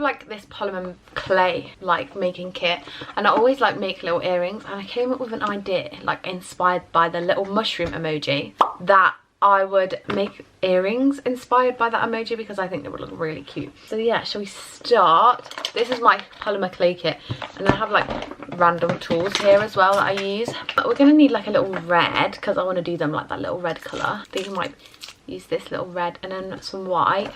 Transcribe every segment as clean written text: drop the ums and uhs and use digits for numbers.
like this polymer clay like making kit, and I always like make little earrings, and I came up with an idea like inspired by the little mushroom emoji, that I would make earrings inspired by that emoji because I think they would look really cute. So yeah, shall we start? This is my polymer clay kit, and I have like random tools here as well that I use. But we're gonna need like a little red because I want to do them like that little red colour. I think I might use this little red, and then some white,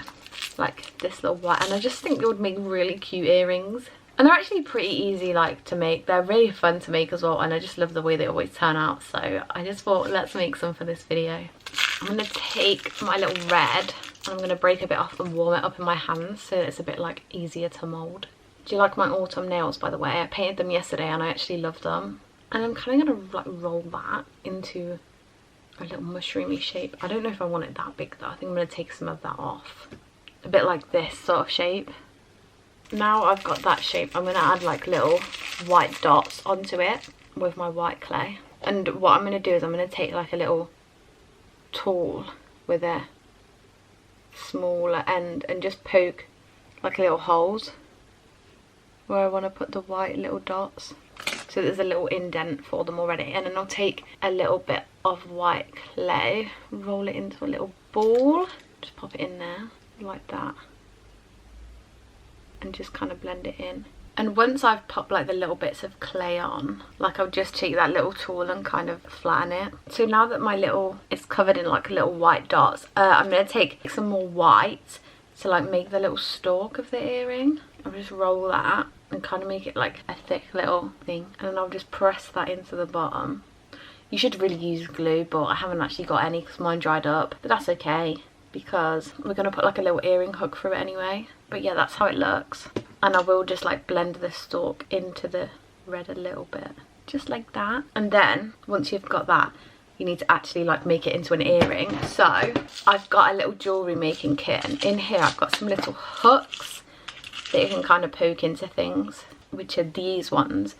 like this little white, and I just think it would make really cute earrings. And they're actually pretty easy like to make. They're really fun to make as well, and I just love the way they always turn out. So I just thought, let's make some for this video. I'm going to take my little red, and I'm going to break a bit off and warm it up in my hands so it's a bit like easier to mould. Do you like my autumn nails, by the way? I painted them yesterday and I actually love them. And I'm kind of going to like roll that into a little mushroomy shape. I don't know if I want it that big though. I think I'm going to take some of that off. A bit like this sort of shape. Now I've got that shape, I'm going to add like little white dots onto it with my white clay. And what I'm going to do is I'm going to take like a little tool with a smaller end and just poke like little holes where I want to put the white little dots, so there's a little indent for them already. And then I'll take a little bit of white clay, roll it into a little ball, just pop it in there like that, and just kind of blend it in. And once I've popped like the little bits of clay on, like I'll just take that little tool and kind of flatten it. So now that my little, it's covered in like little white dots, I'm going to take some more white to like make the little stalk of the earring. I'll just roll that and kind of make it like a thick little thing. And then I'll just press that into the bottom. You should really use glue, but I haven't actually got any because mine dried up. But that's okay, because we're going to put like a little earring hook through it anyway. But yeah, that's how it looks. And I will just like blend the stalk into the red a little bit, just like that. And then once you've got that, you need to actually like make it into an earring. So I've got a little jewellery making kit, and in here I've got some little hooks that you can kind of poke into things, which are these ones.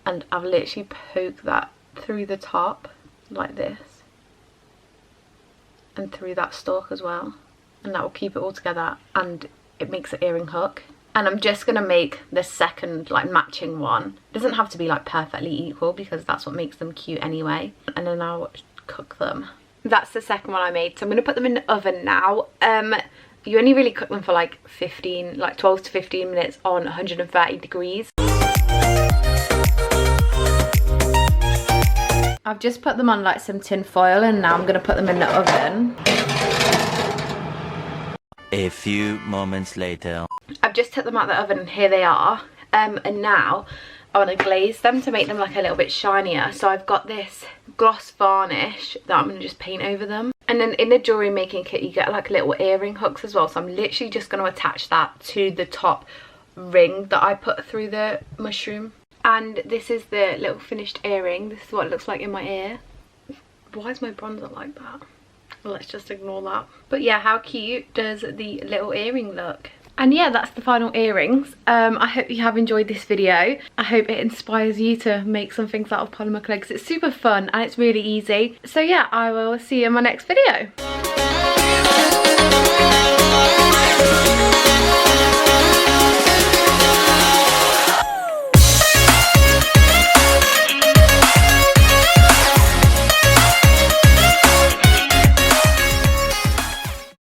And I've literally poked that through the top like this, and through that stalk as well, and that will keep it all together and it makes an earring hook. And I'm just going to make the second like matching one. It doesn't have to be like perfectly equal because that's what makes them cute anyway. And then I'll cook them. That's the second one I made. So I'm going to put them in the oven now. You only really cook them for like 12 to 15 minutes on 130 degrees. I've just put them on like some tin foil, and now I'm going to put them in the oven. A few moments later. I've just took them out of the oven and here they are. And now I want to glaze them to make them like a little bit shinier. So I've got this gloss varnish that I'm going to just paint over them. And then in the jewellery making kit you get like little earring hooks as well. So I'm literally just going to attach that to the top ring that I put through the mushroom. And this is the little finished earring. This is what it looks like in my ear. Why is my bronzer like that? Well, let's just ignore that. But yeah, how cute does the little earring look? And yeah, that's the final earrings. I hope you have enjoyed this video. I hope it inspires you to make some things out of polymer clay because it's super fun and it's really easy. So yeah, I will see you in my next video.